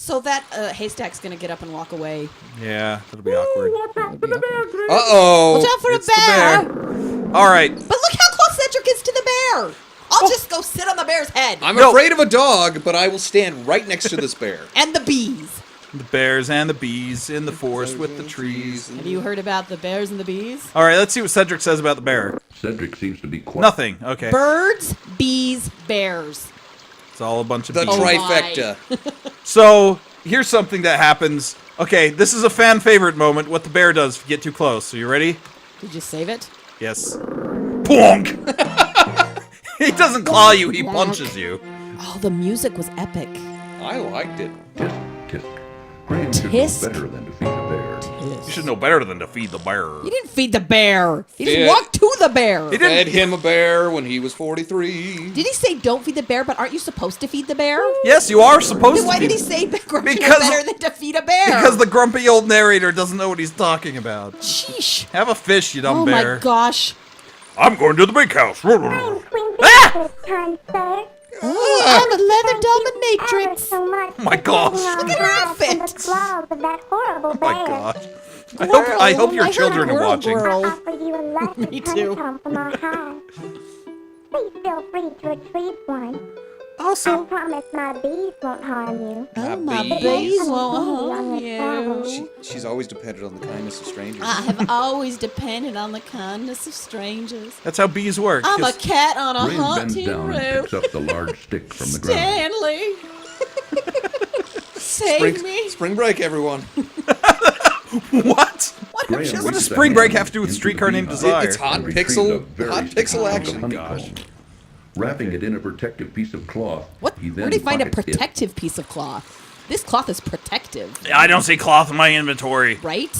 So that haystack's gonna get up and walk away. Yeah, that'll be awkward. Watch out for the bear, Grim. Uh-oh. Watch out for It's the bear. the bear. All right. But look how close Cedric is to the bear. I'll just go sit on the bear's head. I'm afraid of a dog, but I will stand right next to this bear. And the bees. The bears and the bees in the forest with the trees. Have you heard about the bears and the bees? All right, let's see what Cedric says about the bear. Cedric seems to be quite... Nothing. Okay. Birds, bees, bears. It's all a bunch of The bees. trifecta. So, here's something that happens. Okay, this is a fan favorite moment, what the bear does if you get too close. So you ready? Did you save it? Yes. Plonk! He doesn't claw you, he punches you. Oh, the music was epic. I liked it. Tisk, tisk. Graham should know Tisk. better than to feed a bear. You should know better than to feed the bear. You didn't feed the bear. You just Did. walked to the bear. He didn't. Fed him a bear when he was 43. Did he say don't feed the bear, but aren't you supposed to feed the bear? Yes, you are supposed Then to why feed- did he say grumpy Because- was better than to feed a bear? Because the grumpy old narrator doesn't know what he's talking about. Sheesh. Have a fish, you dumb Oh bear. my gosh. I'm going to the big house. Queen Ah! this time, sir. Oh, I'm a leather dominatrix. So much Oh my gosh. Look at her outfit. From the claws of that horrible Oh my bear. gosh. I hope your I heard children are squirrel watching. girl. I offer you a lesson Me too. honeycomb from our hive. Please feel free to retrieve one. I Also, promise my bees won't harm you. Oh, my bees. bees Honey won't on harm your travels. you. She's always depended on the kindness of strangers. I have always depended on the kindness of strangers. that's how bees work. I'm a 'cause- cat on a Graham bends haunted down and roof. picks up the large stick from the ground. Stanley. Save me. Spring break, everyone. What? Graham What does reaches a spring break hand have to do with into Streetcar the Named beehive Desire? It's hot and retrieves a pixel, very hot pixel small action. honeycomb. Wrapping it in a protective piece of cloth, What? he then Where do you find a pockets it. protective piece of cloth? This cloth is protective, I don't see cloth in my inventory. right?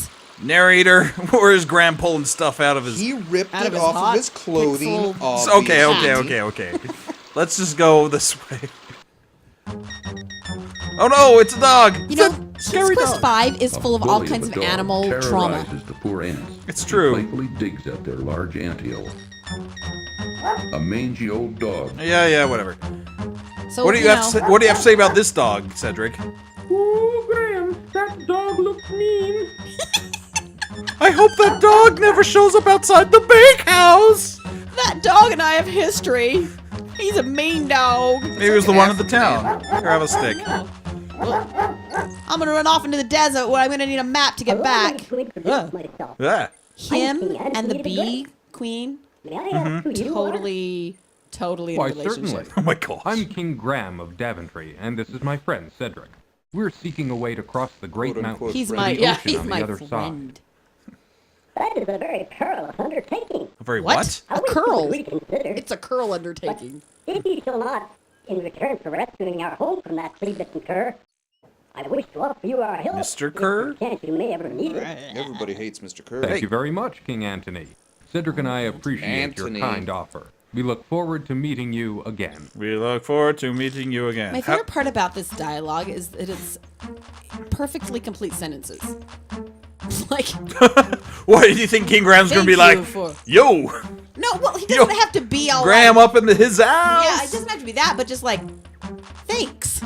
Narrator, where is Graham pulling stuff out of his... He ripped Out of it his off hot of his clothing. pixel- Okay, obviously. okay. Let's just go this way. Oh no, it's a dog! You know, It's a scary Quest dog. 5 is A full of all bully kinds a of dog animal trauma. terrorizes the poor ants. It's He true. playfully digs at their large anthill. A mangy old dog. Yeah, whatever. So, What do you have to say, what do you have to say about this dog, Cedric? Ooh, Graham, that dog looks mean. I hope that dog never shows up outside the bakehouse! That dog and I have history. He's a mean dog. Maybe it was the one at the town. Here, have a stick. I'm gonna run off into the desert where I'm gonna need a map to get back. Yeah. Him and the bee queen, totally in Why, a relationship. certainly. Oh my gosh. I'm King Graham of Daventry, and this is my friend Cedric. We're seeking a way to cross the Great Quote, unquote, Mountains. He's friend. my the yeah, ocean he's on the my other side. friend. That is a very perilous undertaking. A very What? what? I A wish you curl. would reconsider. It's a curl undertaking. If you shall not, in return for rescuing our home from that flea-bitten cur, I wish to offer you our help. Mr. Kerr? If chance you may ever need it. Everybody hates Mr. Kerr. Thank you very much, King Antony. Cedric and I appreciate Antony. your kind offer. We look forward to meeting you again. We look forward to meeting you again. My favorite part about this dialogue is that it's perfectly complete sentences. Like, What, do you think King Graham's gonna Thank be like, you for- yo, no, well, he Yo, doesn't have to be all Graham like, up into his house? yeah, it doesn't have to be that, but just like, thanks.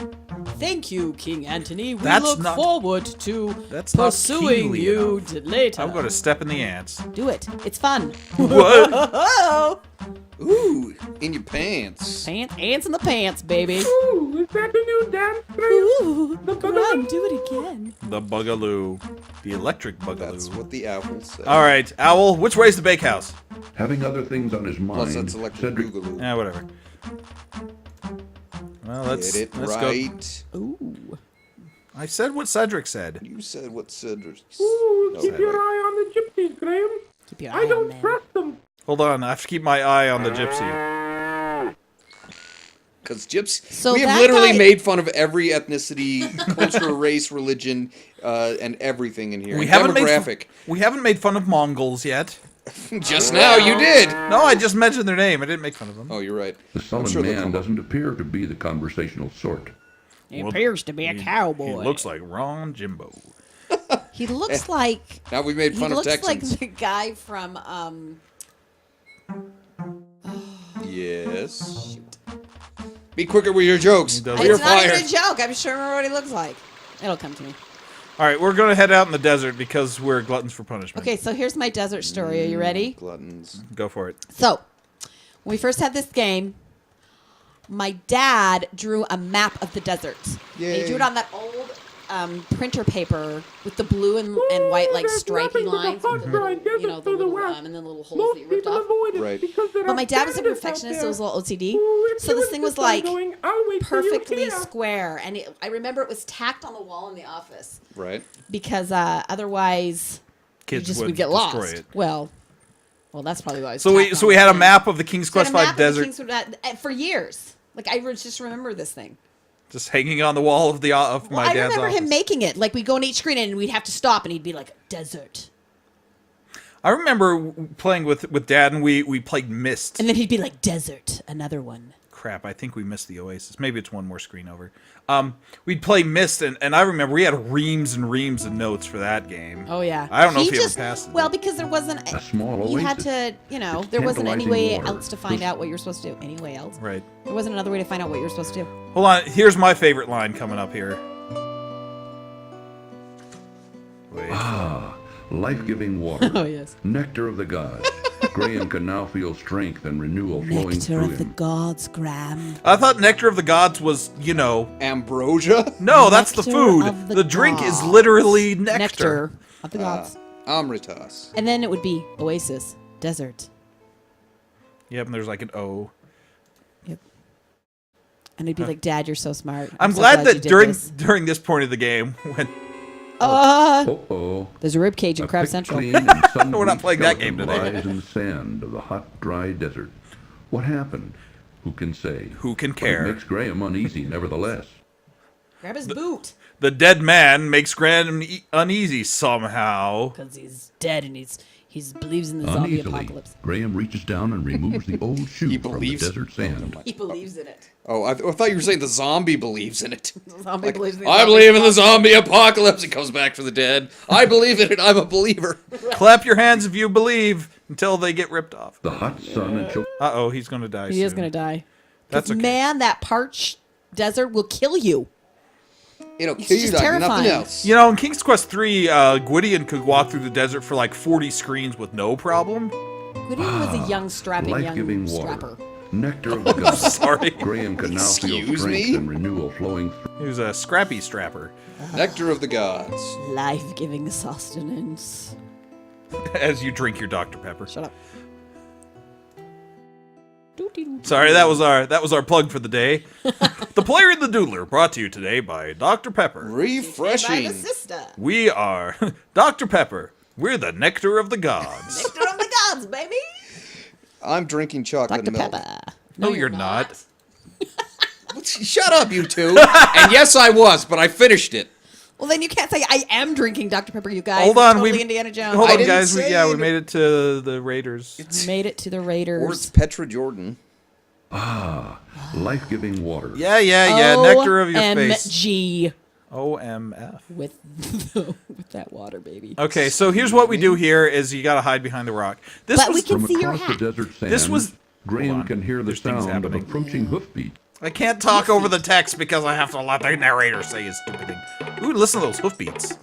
Thank you, King Antony. We That's look not- forward to That's not pursuing kingly you enough. later. I'm gonna step in the ants. Do it. It's fun. What? Oh, Ooh, in your pants. ants in the pants, baby. Ooh, is that the new dance, Graham? Ooh, Graham, do it again. The Bugaloo. The electric That's Bugaloo. what the owl said. Alright, Owl, which way's the bakehouse? Having other things on his Plus, mind, that's electric Cedric boogaloo. Yeah, whatever. Well, let's Get it let's right. Ooh. I said what Cedric said. You said what Cedric Ooh, No, keep your Cedric. eye on the gypsies, Graham. Keep your eye I on don't them. trust them. Hold on, I have to keep my eye on the gypsy. Because gyps, So we have that literally guy- made fun of every ethnicity, culture, race, religion, and everything in here. We And haven't demographic. we haven't made fun of Mongols yet. Just now you did. No, I just mentioned their name. I didn't make fun of them. Oh, you're right. the sullen sure they'll man come up. doesn't appear to be the conversational sort. He Well, appears to be a He cowboy. looks like Ron Jimbo. He looks like Now we've made he fun of looks like Texans. the guy from Yes. Be quicker with your jokes. does. Or you're It's not fired. even a joke. I'm sure I remember what he looks like. It'll come to me. All right, we're going to head out in the desert because we're gluttons for punishment. Okay, so here's my desert story. Are you ready? Gluttons. Go for it. So, when we first had this game, my dad drew a map of the desert. And he Yay. drew it on that old printer paper with the blue and white like stripy lines, with the little, you know, the little and then the little holes that you ripped off. Right. But my dad was a perfectionist, so it was a little OCD. So this thing was like perfectly square, and I remember it was tacked on the wall in the office Right. because otherwise Kids you just would would get destroy lost. it. Well, that's probably why. It was So we tacked so on we the had a thing. map of the King's So I Quest had a V map of the desert King's Quest for years. Like I just remember this thing. just hanging on the wall of my I dad's remember office. him making it. Like we'd go on each screen and we'd have to stop, and he'd be like, "Desert," I remember playing with Dad, and we played Myst. and then he'd be like, "Desert," another one. Crap, I think we missed the Oasis. Maybe it's one more screen over. We'd play Myst, and I remember we had reams and reams of notes for that game. Oh yeah. I don't know He if you just, ever passed it. Well, because there wasn't. A small You had oasis. to, you know, It's there wasn't any tantalizing way water. else to find out what you're supposed to do. Any way else? Right. There wasn't another way to find out what you're supposed to do. Hold on. Here's my favorite line coming up here. Wait. Ah, life-giving water. Oh yes. Nectar of the gods. Graham can now feel strength and renewal flowing through him. gods, Graham. I thought Nectar of the Gods was, you know... Ambrosia. No, that's the Nectar food. of The, the drink is gods. literally nectar. Nectar of the gods. Amritas. And then it would be Oasis, desert. Yep, and there's like an O. Yep. And he'd be like, "Dad, you're so smart." I'm so glad you that did during this." this point of the game, when Uh-oh. There's a rib cage in A Crab quick, Central. clean, and sun-bleached We're not playing that game skeleton today. lies in the sand of the hot, dry desert. What happened? Who can say? who can But it care? makes Graham uneasy, nevertheless. Grab his boot. The dead man makes Graham uneasy somehow. Because he's dead and he believes in the zombie Uneasily, apocalypse. Graham reaches down and removes the old shoe He from the believes. desert sand. He believes in it. Oh, I thought you were saying the zombie believes in it. The zombie believes in the I zombie believe in the apocalypse. zombie apocalypse. He comes back from the dead. I believe in it. I'm a believer. Clap your hands if you believe until they get ripped off. The hot sun and chill. Uh-oh, he's going to die He soon. is going to die. That's 'Cause, okay. man, that parched desert will kill you. It'll It's kill you just like terrifying. nothing else. You know, in King's Quest 3, Gwydion could walk through the desert for like 40 screens with no problem. Gwydion was a young, strapping Life-giving young water. strapper. Nectar of the gods. Sorry. Graham can now feel Excuse strength me? and renewal flowing through. He was a scrappy strapper. Nectar of the gods. Life-giving sustenance. As you drink your Dr. Pepper. Shut up. Doo-dee-doo. Sorry, that was our plug for the day. The Player and the Doodler, brought to you today by Dr. Pepper. By the Refreshing. sister. We are Dr. Pepper. We're the nectar of the gods. Nectar of the gods, baby. I'm drinking chocolate Dr. milk. Pepper. No, you're not. Shut up, you two. And yes, I was, but I finished it. Well, then you can't say I am drinking Dr. Pepper, you guys. Hold It's on, totally we Indiana Jones. Hold I on, didn't guys. We say made it to the Raiders. We made it to the Raiders. Or it's Petra Jordan. Ah, life-giving water. Yeah. Nectar of your face. OMG. OMF. With that water, baby. Okay, so here's what we do here: is you gotta hide behind the rock. This But was we can From see your across the hat. desert sand, This was- Graham Hold on. can hear the There's things sound of happening. approaching hoofbeats. I can't talk over the text because I have to let the narrator say his stupid thing. Ooh, listen to those hoofbeats.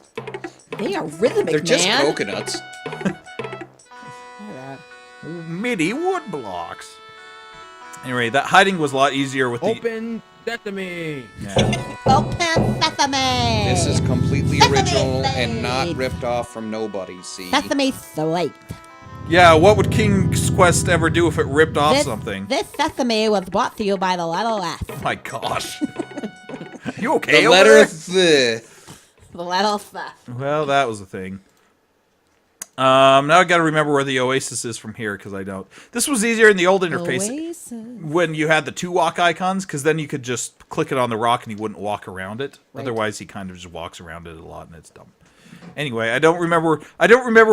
They are rhythmic, They're just man. coconuts. Look at that. MIDI wood blocks. Anyway, that hiding was a lot easier with the. Open sesame. Yeah. Open sesame. This is completely Sesame original and Street. not ripped off from nobody, see? Sesame Street. Yeah, what would King's Quest ever do if it ripped off something? This sesame was brought to you by the letter F. Oh my gosh. You okay The over letter there? F. The letter F. Well, that was a thing. Now I got to remember where the Oasis is from here because I don't. This was easier in the old interface Oasis. when you had the two walk icons because then you could just click it on the rock and he wouldn't walk around it. Right. Otherwise, he kind of just walks around it a lot and it's dumb. Anyway, I don't remember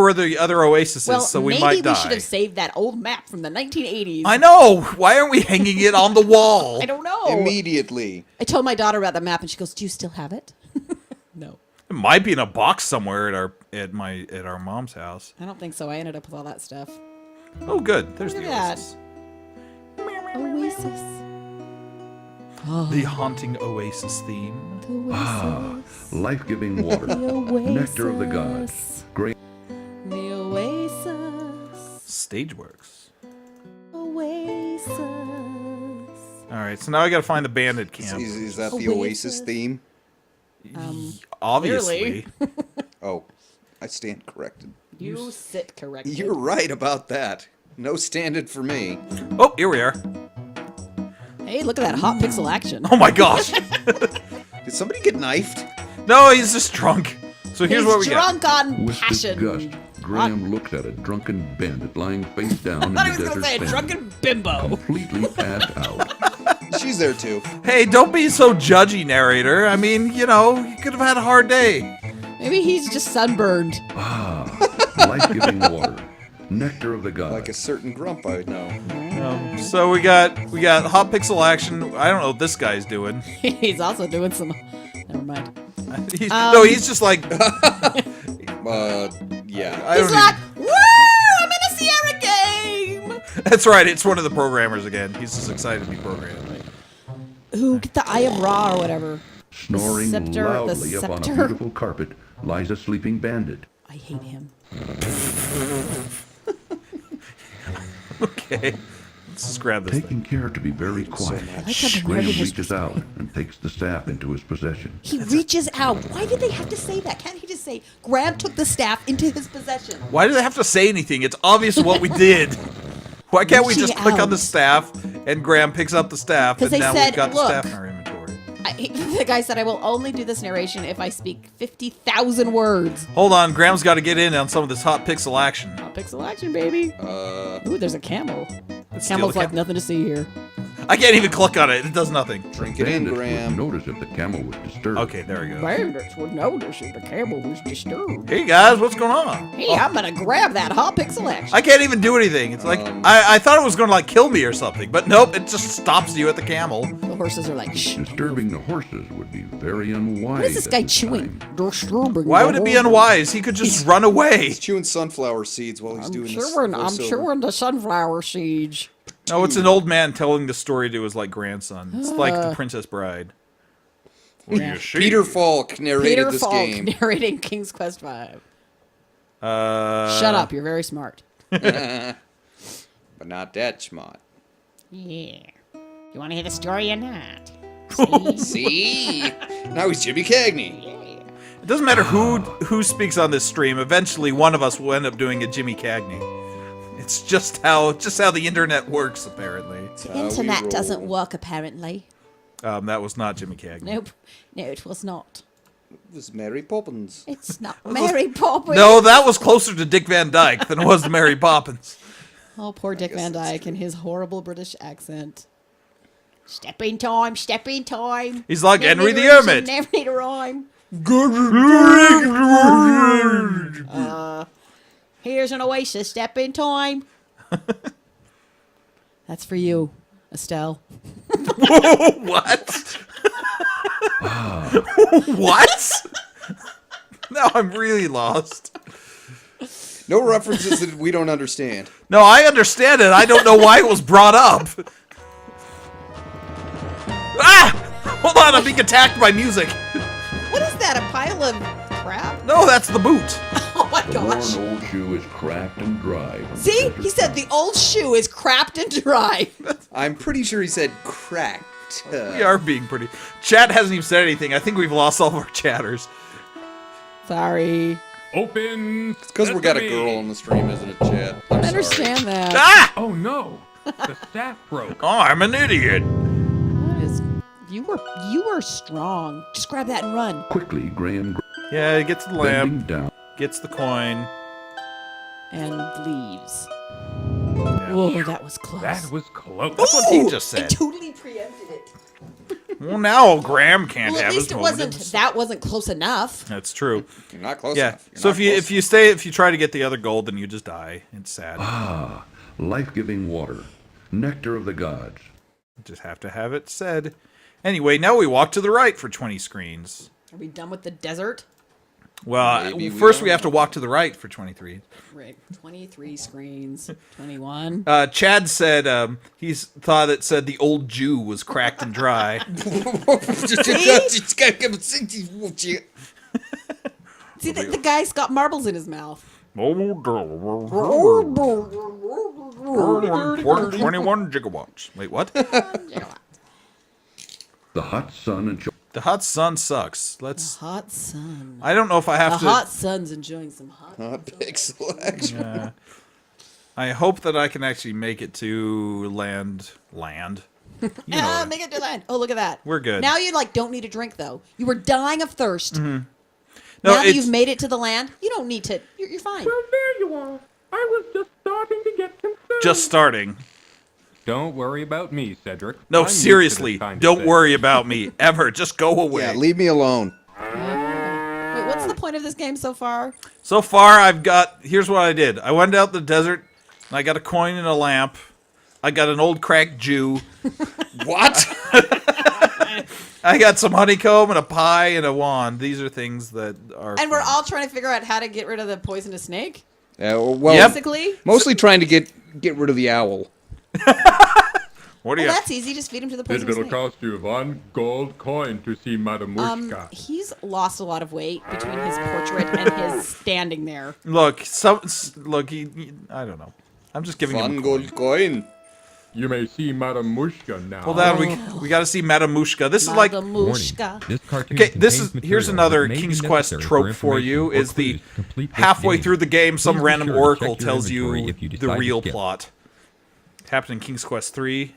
where the other Oasis Well, is, so we maybe might we die. should have saved that old map from the 1980s. I know. Why aren't we hanging it on the wall? I don't know. Immediately. I told my daughter about the map, and she goes, "Do you still have it?" No, It might be in a box somewhere at our mom's house. I don't think so. I ended up with all that stuff. Oh, good. There's the Look at Oasis. Oasis. The haunting Oasis theme. The oasis. Life-giving water. The oasis. Nectar of the gods. Great. The oasis. Stageworks. Oasis. All right, so now I got to find the bandit camp. Is that the Oasis. Oasis theme? Obviously. Oh, I stand corrected. You sit corrected. You're right about that. No standard for me. Oh, here we are. Hey, look at that hot pixel action. Oh my gosh. Did somebody get knifed? No, he's just drunk. So here's what we drunk got. on With passion. disgust, Graham looks at a drunken bandit lying face down in I the thought he was desert going to say a sand, drunken bimbo. completely passed out. She's there too. Hey, don't be so judgy, narrator. I mean, you know, you could have had a hard day. Maybe he's just sunburned. Life-giving water. Nectar of the gods. Like a certain grump I know. So we got hot pixel action. I don't know what this guy's doing. He's also doing some... Never mind. No, he's just like. Yeah. I He's don't like, woo! I'm in a Sierra game! That's right. It's one of the programmers again. He's just excited to be programmed. Ooh, get the Eye of Ra or whatever. Snoring scepter- the loudly upon a scepter. beautiful carpet lies a sleeping bandit. I hate him. Okay. Let's just grab this thing. Taking care to be very quiet, I like how the Graham narrator reaches was- out and takes the staff into his possession. He reaches out. Why did they have to say that? Can't he just say, Graham took the staff into his possession? Why do they have to say anything? It's obvious what we did. Why can't we Reaching just click on the out. staff and Graham picks up the staff 'Cause and they now said, we've got the "Look." staff in our inventory. The guy said, I will only do this narration if I speak 50,000 words. Hold on, Graham's got to get in on some of this hot pixel action. Hot pixel action, baby. Ooh, there's a camel. Let's steal Camel's the like camel. nothing to see here. I can't even click on it. It does nothing. Drink it in, Bandits Graham. would notice if the camel was disturbed. Okay, there we go. Bandits would notice if the camel was disturbed. Hey guys, what's going on? Hey, I'm gonna grab that hot pixel action. I can't even do anything. It's like I thought it was going to like kill me or something, but nope, it just stops you at the camel. The horses are like, shh. Disturbing the horses would be very unwise. What is this at guy this chewing? time. Disturbing. Why the would it be horses. unwise? He could just run away. He's chewing sunflower seeds while he's I'm doing this. chewing voiceover. the sunflower siege. No, it's an old man telling the story to his like grandson. It's like the Princess Bride. What do you see? Peter Falk narrated Peter this Falk game. narrating King's Quest V. Uh, Shut up, you're very smart. But not that smart. Yeah. You want to hear the story or not? See? Now he's Jimmy Cagney. It doesn't matter who speaks on this stream. Eventually, one of us will end up doing a Jimmy Cagney. It's just how the internet works, apparently. The we internet roll. doesn't work, apparently. That was not Jimmy Cagney. Nope. No, it was not. It was Mary Poppins. It's not Mary Poppins. No, that was closer to Dick Van Dyke than it was to Mary Poppins. Oh, poor Dick guess Van that's Dyke and his horrible British accent. Step in time, step in time. He's like Never Henry need the a reason, Hermit. Never need a rhyme. Here's an oasis, step in time. That's for you, Estelle. What? What? Now I'm really lost. No references that we don't understand. No, I understand it. I don't know why it was brought up. Ah! Hold on, I'm being attacked by music. What is that, a pile of crap? No, that's the boot. Oh my The worn gosh. old shoe is cracked and dry. See? He said the old shoe is crapped and dry. I'm pretty sure he said cracked. We are being pretty. Chat hasn't even said anything. I think we've lost all of our chatters. Sorry. Open. Because we got a sesame. girl on the stream, isn't it, Chad? I don't understand that. Ah! Oh no! The staff broke. Oh, I'm an idiot. What is... You were strong. Just grab that and run. Quickly, Graham Yeah, he gets the bending lamp, down. gets the coin. And leaves. Whoa, that was close. That was close. That's what he just I said. totally preempted it. Well, now Graham can't Well, at have least his it moment. wasn't. That wasn't close enough. That's true. You're not close Yeah. enough. You're So not if close you try to get the other gold, then you just die. It's sad. Life-giving water. Nectar of the gods. Just have to have it said. Anyway, now we walk to the right for 20 screens. Are we done with the desert? Well, Maybe we first we are. have to walk to the right for 23. Right. 23 screens. 21. Chad said he thought it said the old Jew was cracked and dry. See, the guy's got marbles in his mouth. 21 gigawatts. Wait, what? The hot sun and The hot sun sucks. Let's. Hot sun. I don't know if I The have to. hot sun's enjoying some hot. Pixel action. I hope that I can actually make it to land. You know, Make it to land. Oh, look at that. We're good. Now you don't need a drink though. You were dying of thirst. no, Now that it's, you've made it to the land, you don't need to. You're fine. Well, there you are. I was just starting to get concerned. just starting. Don't worry about me, Cedric. No, I'm used to seriously, this kind of don't thing. worry about me ever. Just go away. Yeah, leave me alone. Wait, what's the point of this game so far? So far, I've got. Here's what I did. I went out the desert, and I got a coin and a lamp. I got an old cracked Jew. What? I got some honeycomb and a pie and a wand. These are things that are. And we're fun. all trying to figure out how to get rid of the poisonous snake. Well, Yep. Basically. mostly trying to get rid of the owl. What do Well, you? that's easy. Just feed him to the poisonous snake. cost you 1 gold coin to see Madamushka. He's lost a lot of weight between his portrait and his standing there. Look, he, I don't know. I'm just giving him. Fun A coin. gold coin. You may see Madamushka now. Hold on, we got to see Madamushka. This is like. Madamushka. This cartoon Okay, this is contains here's material another that may be King's Quest necessary trope for you. information or Is the clues to complete this halfway game. through the game, some Please be random sure to oracle check your tells inventory you if you the decide to real skip. plot. It happened in King's Quest 3.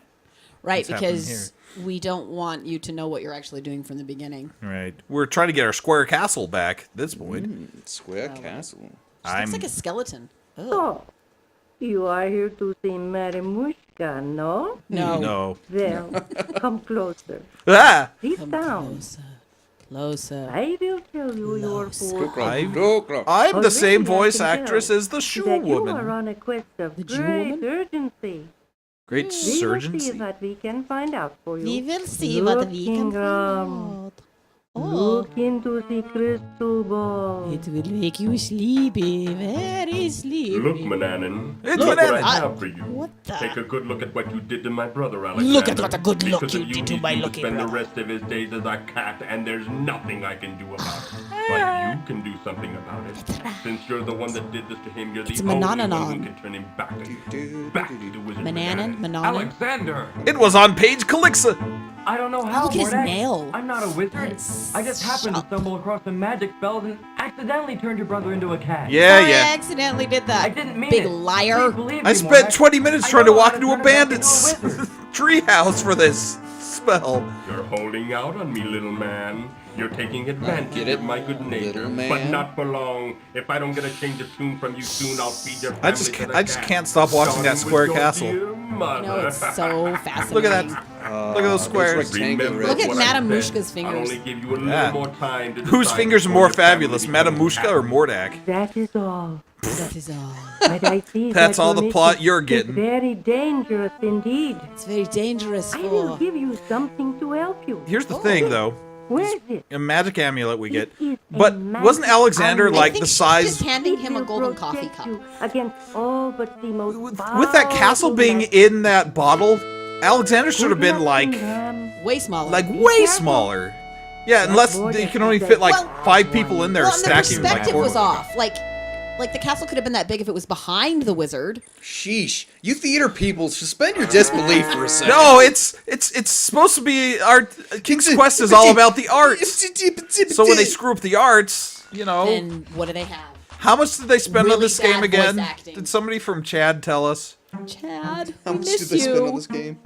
Right, What's happening because we don't want you to know what you're actually doing from the beginning. Right, we're trying to get our square castle back at this point. Square castle. She looks like a skeleton. Oh. So, you are here to see Marimushka, no? No. Well, come closer. Ah! Sit down. Closer. I will tell you your full I'm the same Already I voice can actress tell as the shoe that you are woman. on a quest of The Jew great woman? urgency. Great We will see surgeon. what we can find out for you. We will see what we can Looking, find out. Oh, Look into the crystal ball. it will make you sleepy, very sleepy. Look, Mananan. It's Look Mananan. what I have for you. What the? Take a good look at what you did to my brother, Alexander. Look at what a good look Because you of did to he's my going lucky spend brother. the rest of his days as a cat, and there's nothing I can do about it. But you can do something about it. Since you're the one that did this to him, you're the It's only one Manananan. who can turn him back to wizard Mananan? Mananan? Alexander! It was on page Calixa. I don't know how, Look at his Mordek. nail. I'm not a wizard. I just happened to stumble across some magic spells and accidentally turned your brother into a cat. Yeah, I yeah. accidentally did that. I didn't mean Big it. liar. Please believe I me, spent Mordek. 20 minutes I trying to know walk how into a turn back bandit's into a wizard. treehouse for this spell. You're holding out on me, little man. You're taking advantage Get it, of my good nature, little man? but not for long. If I don't get a change of tune from you soon, I'll feed your family I just to can't- the I just cat. can't stop watching that Starting square with your castle. dear I mother. know, it's so fascinating. Look at that. Look at those squares. rectangular Remember Look at what I Madame said. Mushka's fingers. I'll only give you a little Yeah. more time to Whose decide fingers are before more your family fabulous, becomes Madame Mushka happy. or Mordak? That is all. That is all. But I see That's that all your the plot mission you're is getting. very dangerous indeed. It's very dangerous I will for... give you something to help you. Here's the thing, though. Where is it? A magic amulet we get. It is a But magic wasn't Alexander amulet. I like think the she's size just handing It him a will golden coffee protect cup. you against all but the most with that castle powerful being magic. in that bottle? Alexander should have Good been luck, like Ingram. Way smaller. way careful. smaller. Yeah, unless you can only fit like 5 people in there Well, and the stacking like perspective 4. was off. Like the castle could have been that big if it was behind the wizard. Sheesh. You theater people, suspend your disbelief for a second. No, it's supposed to be art. King's Quest is all about the arts. So when they screw up the arts, you know, Then what do they have? how much did they spend on Really this game bad again? voice acting. Did somebody from Chad tell us? Chad, How we much miss did they spend on you. this game?